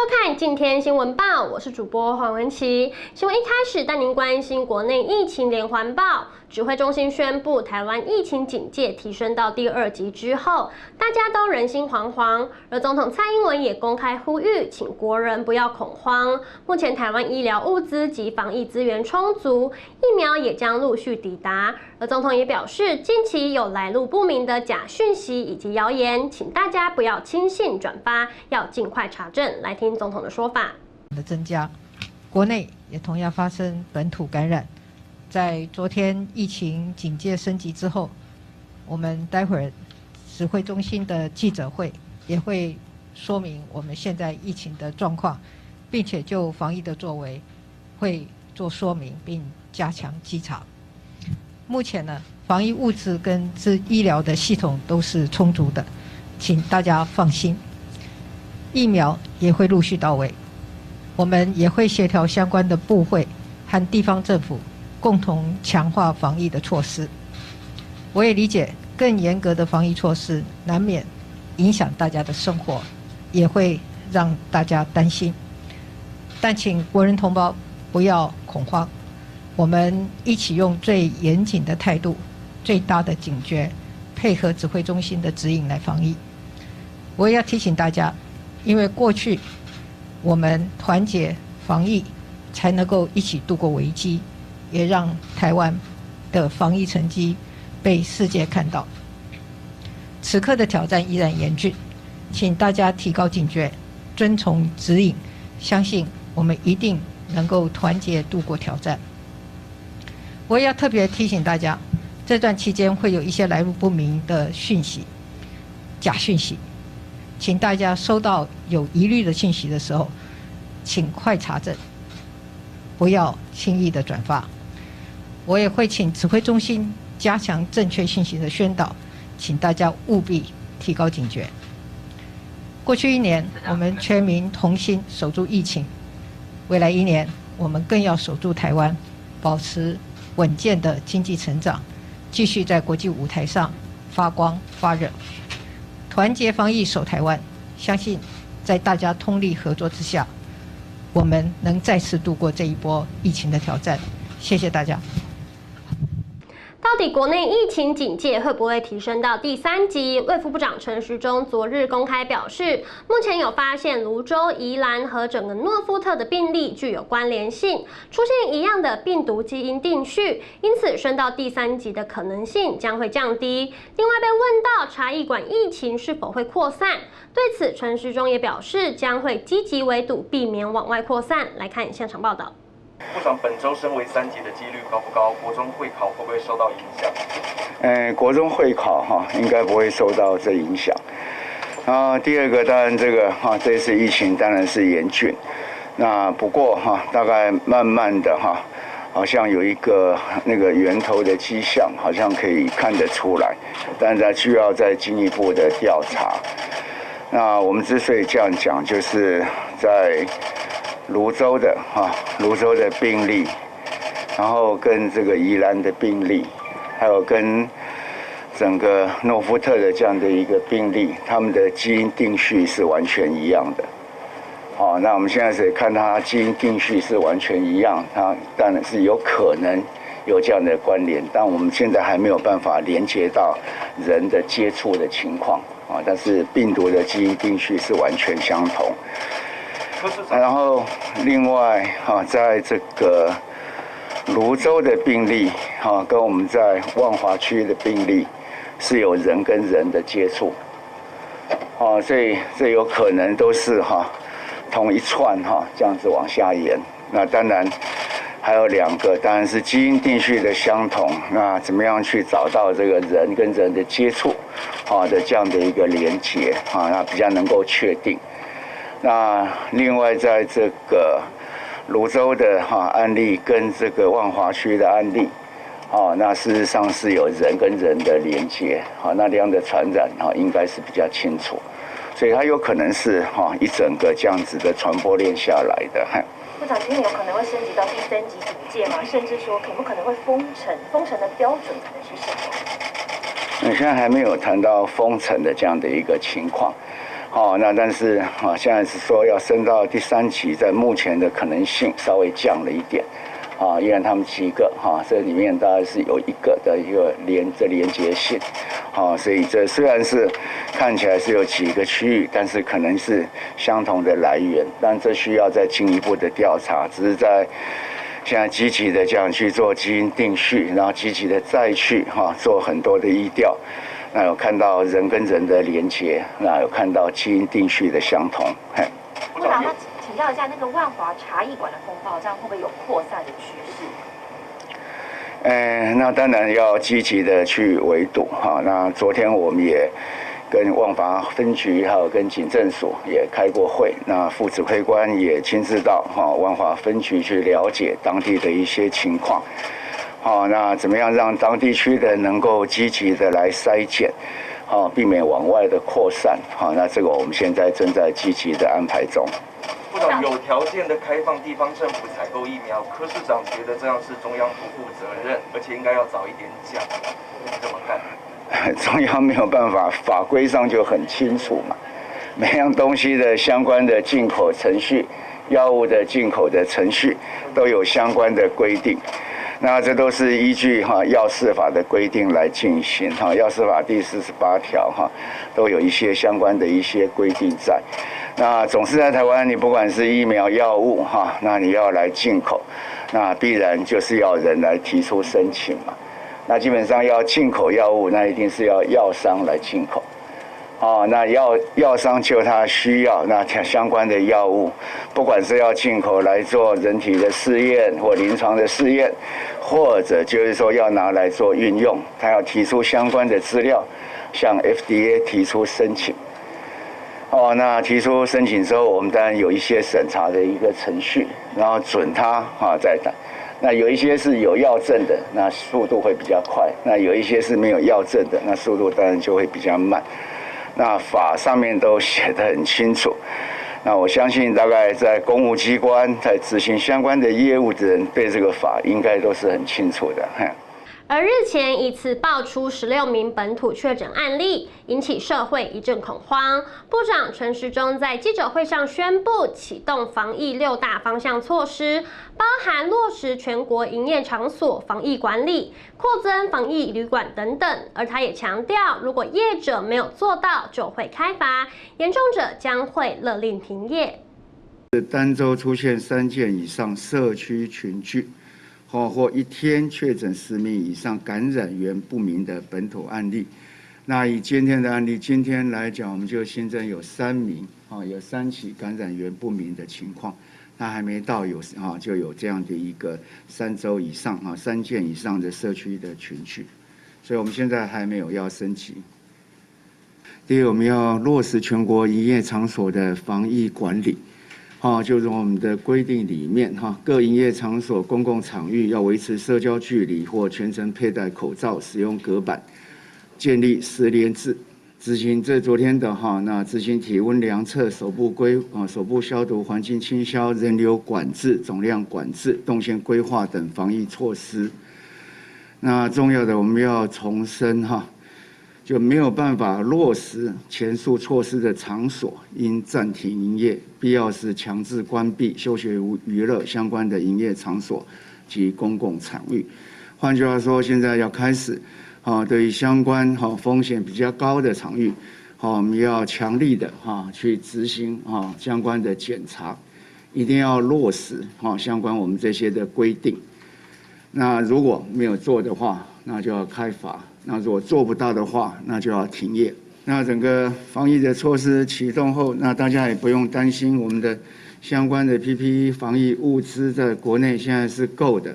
看今天新闻报，我是主播黄文琪。新闻一开始带您关心国内疫情连环爆。指挥中心宣布，台湾疫情警戒提升到第2级之后，大家都人心惶惶。而总统蔡英文也公开呼吁，请国人不要恐慌。目前台湾医疗物资及防疫资源充足，疫苗也将陆续抵达。而总统也表示，近期有来路不明的假讯息以及谣言，请大家不要轻信转发，要尽快查证。来听总统的说法。的增加，国内也同样发生本土感染。在昨天疫情警戒升级之后，我们待会儿指挥中心的记者会也会说明我们现在疫情的状况，并且就防疫的作为会做说明，并加强稽查。目前呢，防疫物资跟医疗的系统都是充足的，请大家放心。疫苗也会陆续到位，我们也会协调相关的部会和地方政府，共同强化防疫的措施。我也理解更严格的防疫措施难免影响大家的生活，也会让大家担心。但请国人同胞不要恐慌，我们一起用最严谨的态度、最大的警觉，配合指挥中心的指引来防疫。我也要提醒大家，因为过去我们团结防疫，才能够一起度过危机，也让台湾的防疫成绩被世界看到。此刻的挑战依然严峻，请大家提高警觉，遵从指引，相信我们一定能够团结度过挑战。我也要特别提醒大家，这段期间会有一些来路不明的讯息、假讯息，请大家收到有疑虑的讯息的时候，请快查证，不要轻易的转发。我也会请指挥中心加强正确信息的宣导，请大家务必提高警觉。过去1年，我们全民同心守住疫情，未来1年，我们更要守住台湾，保持稳健的经济成长，继续在国际舞台上发光发热。团结防疫守台湾，相信在大家通力合作之下，我们能再次度过这一波疫情的挑战。谢谢大家。到底国内疫情警戒会不会提升到第3级？卫福部长陈时中昨日公开表示，目前有发现泸州、宜兰和整个诺富特的病例具有关联性，出现一样的病毒基因定序，因此升到第3级的可能性将会降低。另外被问到茶艺馆疫情是否会扩散，对此陈时中也表示将会积极围堵，避免往外扩散。来看现场报道。部长，本周升为3级的几率高不高？国中会考会不会受到影响？国中会考应该不会受到这影响。第二个，当然这个这次疫情当然是严峻。那不过大概慢慢的好像有一个那个源头的迹象，好像可以看得出来，但是需要再进一步的调查。那我们之所以这样讲，就是在泸州的病例，然后跟这个宜兰的病例，还有跟整个诺富特的这样的一个病例，他们的基因定序是完全一样的。那我们现在是看它基因定序是完全一样，它当然是有可能有这样的关联，但我们现在还没有办法连接到人的接触的情况但是病毒的基因定序是完全相同。然后另外在这个泸州的病例跟我们在万华区的病例是有人跟人的接触所以这有可能都是同一串这样子往下延。那当然还有2个，当然是基因定序的相同，那怎么样去找到这个人跟人的接触的这样的一个连结那比较能够确定。那另外在这个泸州的案例跟这个万华区的案例那事实上是有人跟人的连接那这样的传染应该是比较清楚，所以它有可能是一整个这样子的传播链下来的。部长，今天有可能会升级到第3级警戒吗？甚至说可不可能会封城？封城的标准可能是什么？现在还没有谈到封城的这样的一个情况。那但是现在是说要升到第3级，在目前的可能性稍微降了一点。依然他们几个这里面大概是有一个的一个连结性，所以这虽然是看起来是有几个区域，但是可能是相同的来源，但这需要再进一步的调查。只是在现在积极的这样去做基因定序，然后积极的再去做很多的疫调，那有看到人跟人的连结，那有看到基因定序的相同。部长，那请教一下，那个万华茶艺馆的风暴，这样会不会有扩散的趋势？那当然要积极的去围堵那昨天我们也跟万华分局还有跟警政署也开过会，那副指挥官也亲自到万华分局去了解当地的一些情况。那怎么样让当地区的能够积极的来筛检，避免往外的扩散。那这个我们现在正在积极的安排中。部长，有条件的开放地方政府采购疫苗，柯市长觉得这样是中央不负责任，而且应该要早一点讲，你怎么看？中央没有办法，法规上就很清楚嘛，每样东西的相关的进口程序，药物的进口的程序都有相关的规定。那这都是依据药事法的规定来进行药事法第48条都有一些相关的一些规定在。那总是在台湾，你不管是疫苗药物那你要来进口，那必然就是要人来提出申请嘛。那基本上要进口药物，那一定是要药商来进口。那药商就他需要那相关的药物，不管是要进口来做人体的试验或临床的试验，或者就是说要拿来做运用，他要提出相关的资料，向 FDA 提出申请。那提出申请之后，我们当然有一些审查的一个程序，然后准他再打。那有一些是有药证的，那速度会比较快；那有一些是没有药证的，那速度当然就会比较慢。那法上面都写得很清楚，那我相信大概在公务机关在执行相关的业务的人，对这个法应该都是很清楚的。而日前一次爆出16名本土确诊案例，引起社会一阵恐慌。部长陈时中在记者会上宣布启动防疫6大方向措施，包含落实全国营业场所防疫管理、扩增防疫旅馆等等。而他也强调，如果业者没有做到，就会开罚，严重者将会勒令停业。单周出现3件以上社区群聚。或一天确诊10名以上感染源不明的本土案例，那以今天的案例，今天来讲，我们就新增有3名，有3起感染源不明的情况，那还没到就有这样的一个3周以上3件以上的社区的群聚，所以我们现在还没有要升级。第二，我们要落实全国营业场所的防疫管理。就是我们的规定里面各营业场所、公共场域要维持社交距离或全程佩戴口罩、使用隔板，建立10连制，执行昨天的那执行体温量测、手部消毒、环境清消、人流管制、总量管制、动线规划等防疫措施。那重要的我们要重申就没有办法落实前述措施的场所，应暂停营业，必要时强制关闭休闲娱乐相关的营业场所及公共场域。换句话说，现在要开始，对于相关风险比较高的场域，我们要强力的去执行相关的检查，一定要落实相关我们这些的规定。那如果没有做的话，那就要开罚。那如果做不到的话，那就要停业。那整个防疫的措施启动后，那大家也不用担心，我们的相关的 PPE 防疫物资在国内现在是够的。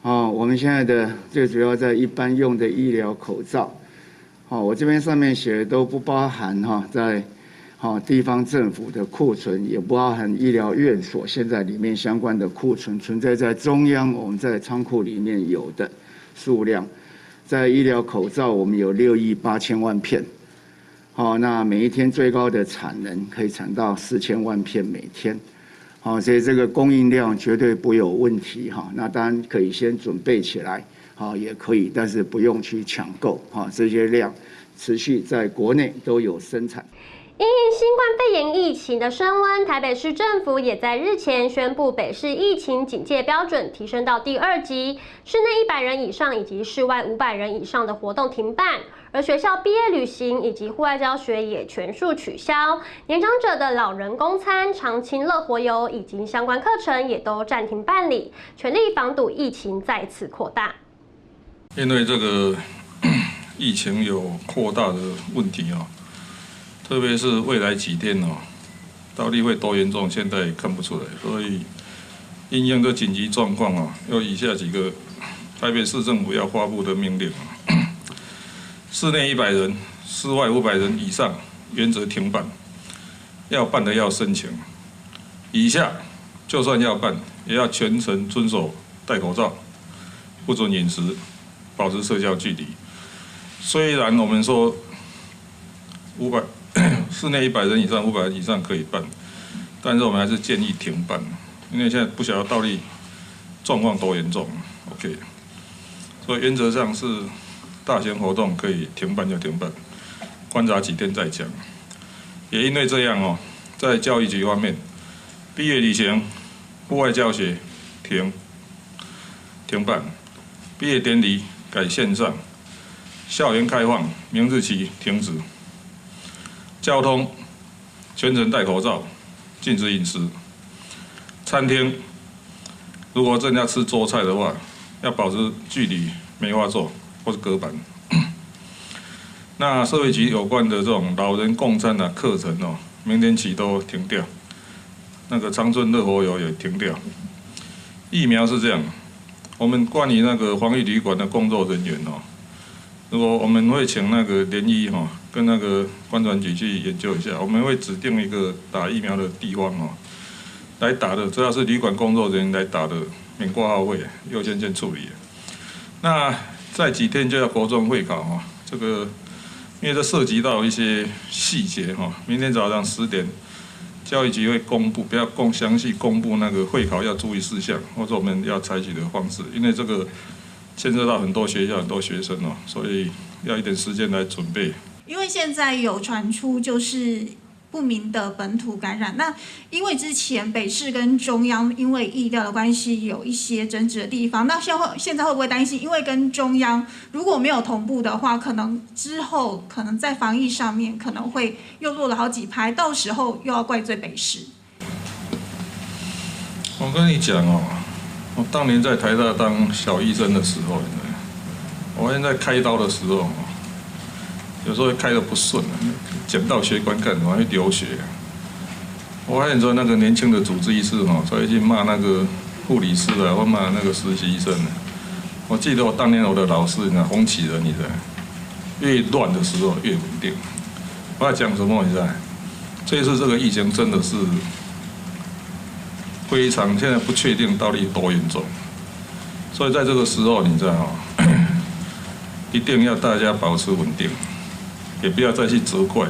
我们现在的最主要在一般用的医疗口罩，我这边上面写的都不包含在地方政府的库存，也不包含医疗院所现在里面相关的库存存在在中央我们在仓库里面有的数量。在医疗口罩，我们有6亿8千万片，那每一天最高的产能可以产到4000万片每天，所以这个供应量绝对不有问题那当然可以先准备起来，也可以，但是不用去抢购这些量持续在国内都有生产。因应新冠肺炎疫情的升温，台北市政府也在日前宣布，北市疫情警戒标准提升到第2级，室内100人以上以及室外500人以上的活动停办，而学校毕业旅行以及户外教学也全数取消。年长者的老人公餐、长青乐活游以及相关课程也都暂停办理，全力防堵疫情再次扩大。因为这个疫情有扩大的问题啊。特别是未来几天哦，到底会多严重，现在看不出来。所以，因应这紧急状况哦，有以下几个台北市政府要发布的命令啊：室内100人，室外500人以上，原则停办。要办的要申请。以下就算要办，也要全程遵守戴口罩，不准饮食，保持社交距离。虽然我们说室内100人以上、500人以上可以办，但是我们还是建议停办，因为现在不晓得到底状况多严重。OK， 所以原则上是大型活动可以停办就停办，观察几天再讲。也因为这样哦，在教育局方面，毕业旅行、户外教学停办，毕业典礼改线上，校园开放明日起停止。交通全程戴口罩，禁止饮食。餐厅如果真要吃桌菜的话，要保持距离，没话做或是隔板。那社会局有关的这种老人共餐的课程哦，明天起都停掉。那个长春乐活游也停掉。疫苗是这样，我们关于那个防疫旅馆的工作人员哦，如果我们会请那个联医哈。跟那个观传局去研究一下，我们会指定一个打疫苗的地方哦，来打的，只要是旅馆工作人员来打的，免挂号费，优先处理。那在几天就要国中会考哈，这个因为这涉及到一些细节哈，明天早上10点，教育局会公布，比较详细公布那个会考要注意事项，或者我们要采取的方式，因为这个牵涉到很多学校、很多学生哦，所以要一点时间来准备。因为现在有传出就是不明的本土感染，那因为之前北市跟中央因为疫调的关系有一些争执的地方，那现在会不会担心，因为跟中央如果没有同步的话，可能之后可能在防疫上面可能会又落了好几拍，到时候又要怪罪北市？我跟你讲哦，我当年在台大当小医生的时候，我现在开刀的时候。有时候开得不顺，剪到血管干什么会流血。我还说那个年轻的主治医师哦，才会去骂那个护理师啊，或骂那个实习医生。我记得我当年我的老师洪启仁，你知道，越乱的时候越稳定。我要讲什么？你知道？这次这个疫情真的是非常，现在不确定到底多严重。所以在这个时候，你知道一定要大家保持稳定。也不要再去责怪，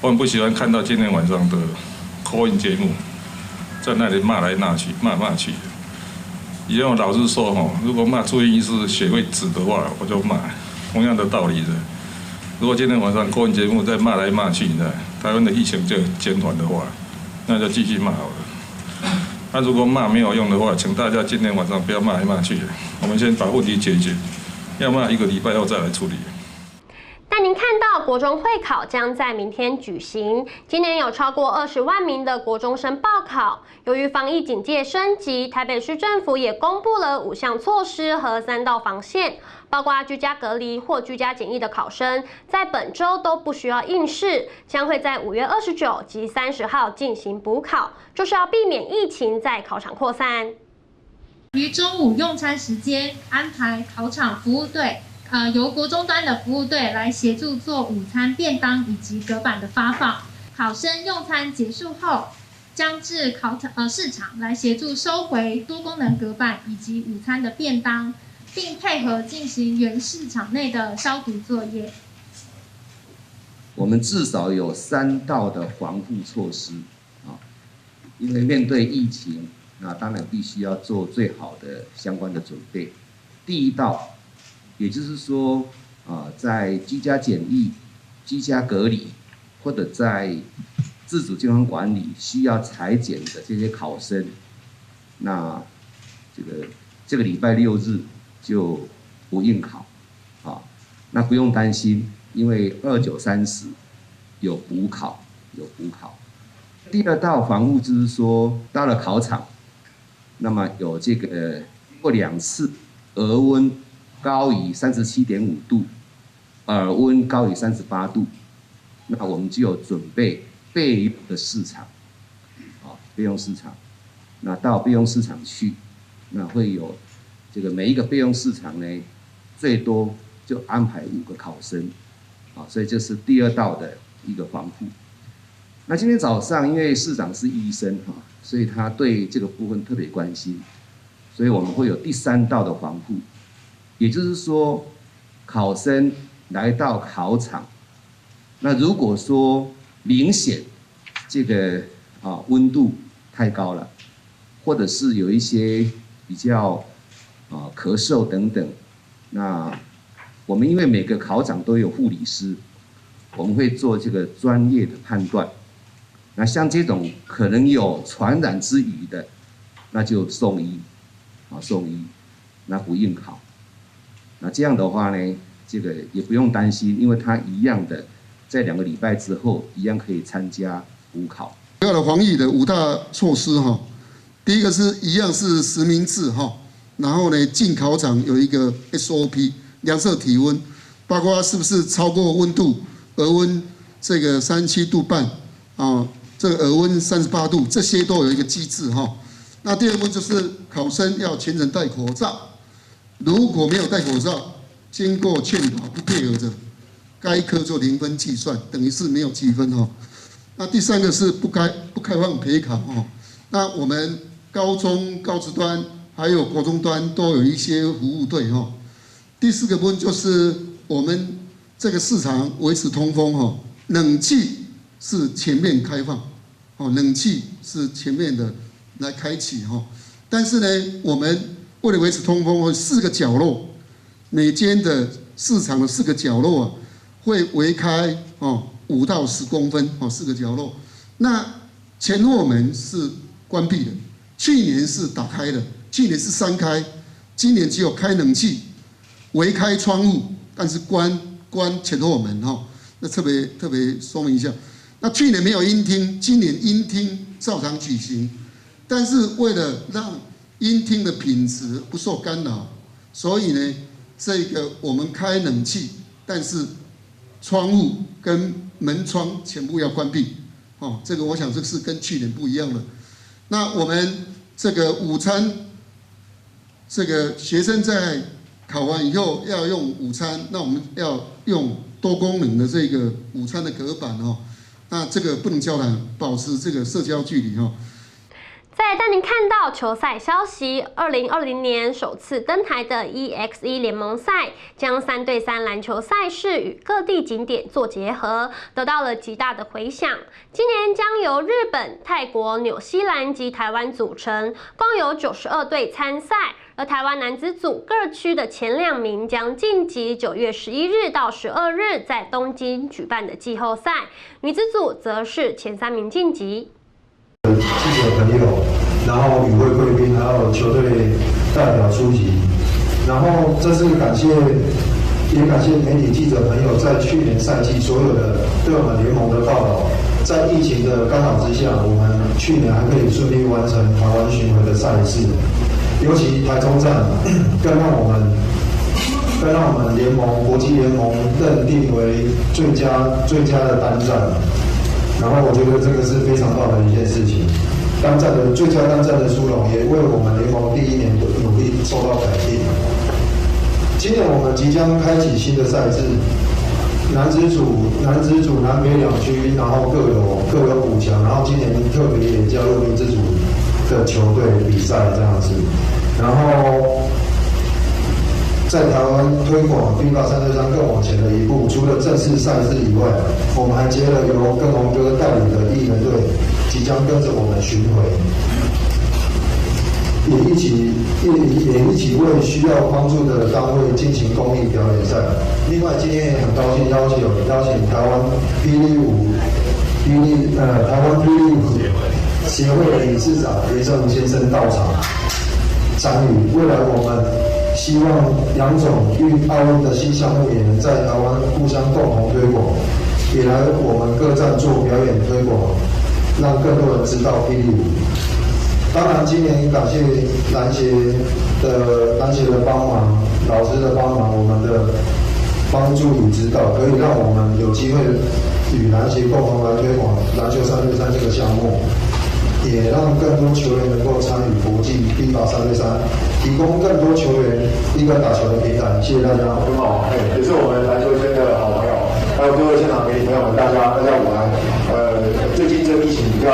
我很不喜欢看到今天晚上的call in节目，在那里骂来骂去，骂来骂去。以前我老是说吼，如果骂住院医师血会止的话，我就骂。同样的道理的，如果今天晚上call in节目再骂来骂去的，台湾的疫情就减缓的话，那就继续骂好了。那如果骂没有用的话，请大家今天晚上不要骂来骂去，我们先把问题解决，要骂1个礼拜后再来处理。带您看到国中会考将在明天举行，今年有超过20万名的国中生报考。由于防疫警戒升级，台北市政府也公布了5项措施和3道防线，包括居家隔离或居家检疫的考生，在本周都不需要应试，将会在5月29及30号进行补考，就是要避免疫情在考场扩散。于中午用餐时间安排考场服务队。由国中端的服务队来协助做午餐便当以及隔板的发放。考生用餐结束后，将至市场来协助收回多功能隔板以及午餐的便当，并配合进行原市场内的消毒作业。我们至少有3道的防护措施啊，因为面对疫情，那当然必须要做最好的相关的准备。第1道。也就是说，在居家检疫、居家隔离或者在自主健康管理需要采检的这些考生，那这个礼拜6日就不应考，啊，那不用担心，因为29、30有补考。第二道防护就是说，到了考场，那么有这个过2次额温高于37.5度，耳温高于38度，那我们就有准备备用的市场，啊，备用市场，那到备用市场去，那会有这个每一个备用市场呢，最多就安排5个考生，啊，所以这是第二道的一个防护。那今天早上，因为市长是医生哈，所以他对这个部分特别关心，所以我们会有第3道的防护，也就是说，考生来到考场，那如果说明显这个温度太高了，或者是有一些比较咳嗽等等，那我们因为每个考场都有护理师，我们会做这个专业的判断。那像这种可能有传染之虞的，那就送医，送医，那不应考。那这样的话呢，这个也不用担心，因为他一样的，在2个礼拜之后，一样可以参加补考。主要的防疫的5大措施哈，第一个是一样是实名制哈，然后呢进考场有一个 SOP 量测体温，包括是不是超过温度，额温这个37度半啊。这个耳温38度，这些都有一个机制哈。那第二步就是考生要全程戴口罩，如果没有戴口罩，经过劝导不配合的，该科做0分计算，等于是没有积分哈。那第3个是不开放陪考哈。那我们高中、高职端还有国中端都有一些服务队哈。第4个部分就是我们这个市场维持通风哈，冷气是前面开放，冷气是前面的来开启哈。但是呢，我们为了维持通风，4个角落，每间的市场的4个角落啊，会围开5到10公分4个角落。那前后门是关闭的，去年是打开的，去年是3开，今年只有开冷气，围开窗户，但是关前后门哈。那特别说明一下。那去年没有音听，今年音听照常举行，但是为了让音听的品质不受干扰，所以呢，这个我们开冷气，但是窗户跟门窗全部要关闭。这个我想这是跟去年不一样的。那我们这个午餐，这个学生在考完以后要用午餐，那我们要用多功能的这个午餐的隔板那这个不能交谈，保持这个社交距离再带您看到球赛消息，2020年首次登台的 EX1 联盟赛，将3对3篮球赛事与各地景点做结合，得到了极大的回响。今年将由日本、泰国、纽西兰及台湾组成，共有92队参赛。而台湾男子组各区的前2名将晋级9月11日到12日在东京举办的季后赛，女子组则是前3名晋级。记者朋友，然后与会贵宾，还有球队代表出席，然后这次也感谢媒体记者朋友在去年赛季所有的对我们联盟的报道。在疫情的干扰之下，我们去年还可以顺利完成台湾巡回的赛事，尤其台中站更让我们国际联盟认定为最佳的单站。然后我觉得这个是非常棒的一件事情，最佳单站的殊荣也为我们联盟第1年的努力受到肯定。今年我们即将开启新的赛制，男子组南北2区，然后各有5强，然后今年特别也加入女子组的球队比赛这样子，然后在台湾推广FIBA3对3更往前的一步，除了正式赛事以外，我们还接了由跟宏哥带领的艺人队，即将跟着我们巡回，也一起为需要帮助的单位进行公益表演赛。另外，今天也很高兴邀请台湾霹雳舞台湾霹雳舞协会的理事长叶正先生到场参与。未来我们希望两种奥运的新项目也能在台湾互相共同推广，也来我们各站做表演推广，让更多人知道霹雳舞。当然，今年感谢篮协的帮忙，老师的帮忙，我们的帮助与指导，可以让我们有机会与篮协共同来推广篮球3对3这个项目，也让更多球员能够参与国际FIBA3对3，提供更多球员一个打球的平台。谢谢大家。很好，也是我们篮球圈的好朋友，还有各位现场媒体朋友们，大家午安。最近这个疫情比较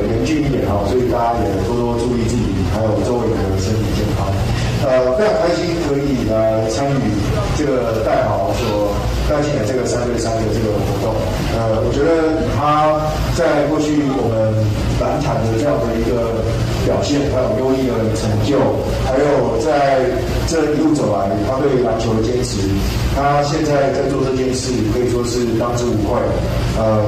严峻一点哈，所以大家也多多注意自己还有周围的身体健康。非常开心可以来参与这个戴豪所带进的这个3对3的这个活动。我觉得他在过去我们篮坛的这样的一个表现，还有优异的成就，还有在这一路走来他对篮球的坚持，他现在在做这件事可以说是当之无愧。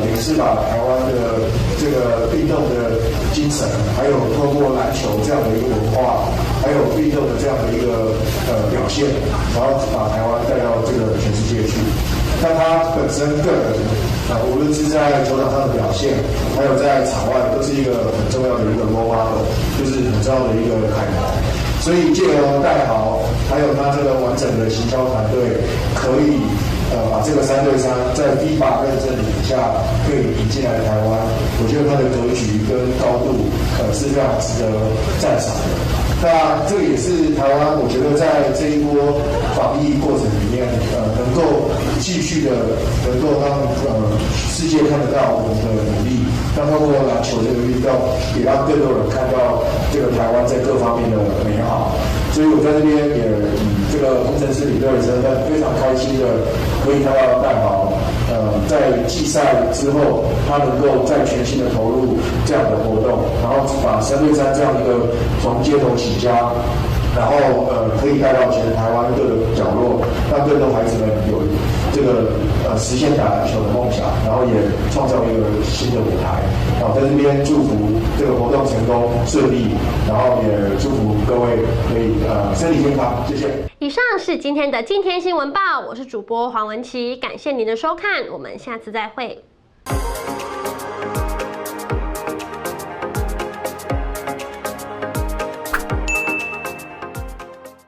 也是把台湾的这个运动的精神，还有透过篮球这样的一个文化，还有运动的这样的一个表现，然后把台湾带到这个全世界去。那他本身个人无论是在球场上的表现，还有在场外，都是一个很重要的一个 role model， 就是很重要的一个楷模。所以借由戴豪，还有他这个完整的行销团队，可以把这个3对3在FIBA认证底下可以引进来台湾，我觉得它的格局跟高度是非常值得赞赏的。那这也是台湾，我觉得在这一波防疫过程里面，能够继续的能够让世界看得到我们的努力，让透过篮球这个运动，也让更多人看到这个台湾在各方面的美好。所以我在这边也以这个工程师领队的身份，非常开心的可以看到戴豪，在季赛之后，他能够再全心的投入这样的活动，然后把3对3这样一个从街头起家，然后可以带到全台湾各个角落，让更多孩子们有这个实现打篮球的梦想，然后也创造一个新的舞台。在这边祝福这个活动成功顺利，然后也祝福各位可以身体健康，谢谢。以上是今天的今天新闻报，我是主播黄文琪，感谢您的收看，我们下次再会。